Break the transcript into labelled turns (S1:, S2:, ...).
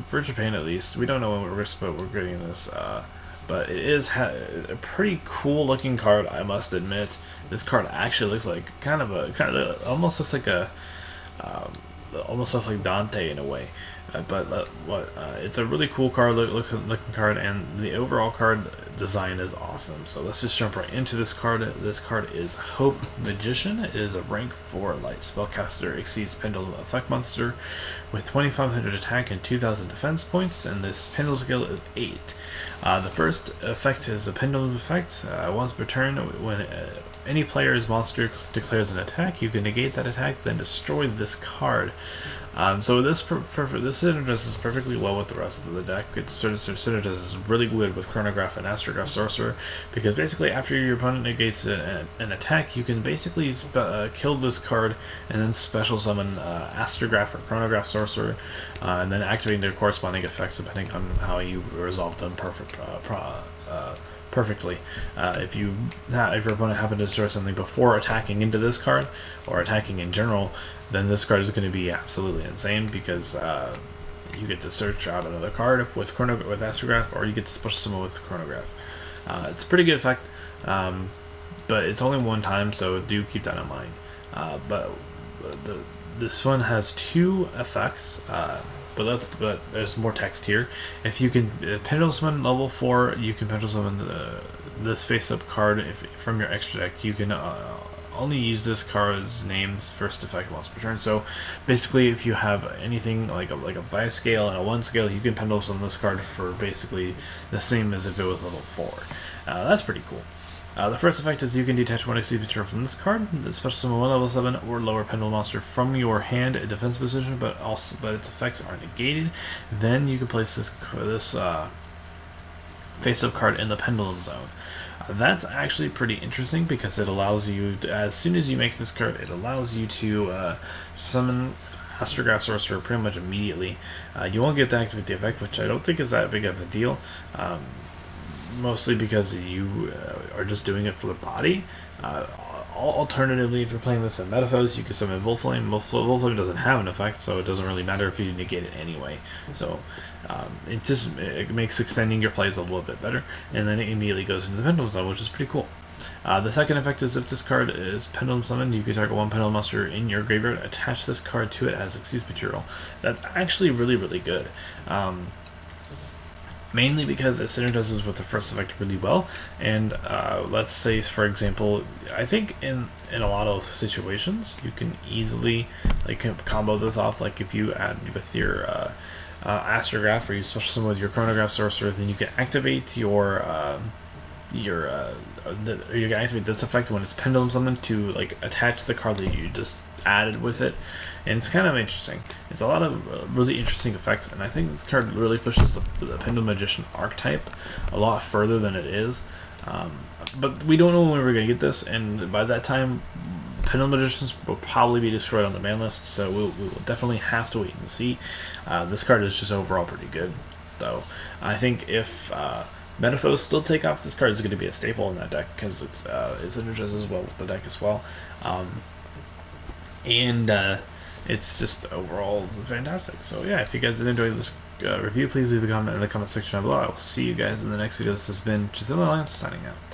S1: For Japan at least. We don't know when we're getting this, but it is a pretty cool looking card, I must admit. This card actually looks like almost looks like almost looks like Dante in a way. It's a really cool card, looking card, and the overall card design is awesome. So let's just jump right into this card. This card is Hope Magician. It is a rank 4 light spellcaster, exceeds Pendulum effect monster with 2500 attack and 2000 defense points, and this Pendulum skill is 8. The first effect is a Pendulum effect. Once per turn, when any player's monster declares an attack, you can negate that attack, then destroy this card. So this synergizes perfectly well with the rest of the deck. It synergizes really good with Chronograph and Astrograph Sorcerer, because basically after your opponent negates an attack, you can basically kill this card and then special summon Astrograph or Chronograph Sorcerer, and then activating their corresponding effects depending on how you resolve them perfectly. If your opponent happened to destroy something before attacking into this card, or attacking in general, then this card is going to be absolutely insane, because you get to search out another card with Astrograph, or you get to special summon with Chronograph. It's a pretty good effect, but it's only one time, so do keep that in mind. This one has 2 effects. But there's more text here. If you can Pendulum Summon level 4, you can Pendulum Summon this face-up card from your extra deck. You can only use this card's name's first effect once per turn. So basically, if you have anything like a 5 scale and a 1 scale, you can Pendulum Summon this card for basically the same as if it was level 4. That's pretty cool. The first effect is you can detach 1 XP material from this card. Special summon 1 level 7 or lower Pendulum monster from your hand at defense position, but its effects are negated. Then you can place this face-up card in the Pendulum zone. That's actually pretty interesting, because it allows you as soon as you make this card, it allows you to summon Astrograph Sorcerer pretty much immediately. You won't get to activate the effect, which I don't think is that big of a deal. Mostly because you are just doing it for the body. Alternatively, if you're playing this in Metaphos, you can summon Volflame. Volflame doesn't have an effect, so it doesn't really matter if you negate it anyway. So it makes extending your plays a little bit better, and then it immediately goes into the Pendulum Zone, which is pretty cool. The second effect is if this card is Pendulum Summoned, you can target 1 Pendulum monster in your graveyard, attach this card to it as Exceeds material. That's actually really, really good. Mainly because it synergizes with the first effect really well, and let's say, for example, I think in a lot of situations you can easily combo this off. Like if you add with your Astrograph, or you special summon with your Chronograph Sorcerer, then you can activate you can activate this effect when it's Pendulum Summoned to attach the card that you just added with it, and it's kind of interesting. It's a lot of really interesting effects, and I think this card really pushes the Pendulum Magician archetype a lot further than it is. But we don't know when we're going to get this, and by that time, Pendulum Magicians will probably be destroyed on the ban list, so we will definitely have to wait and see. This card is just overall pretty good, though. I think if Metaphos still take off, this card is going to be a staple in that deck, because it synergizes well with the deck as well. It's just overall fantastic. So yeah, if you guys did enjoy this review, please leave a comment in the comment section down below. I will see you guys in the next video. This has been Chisella Lance signing out.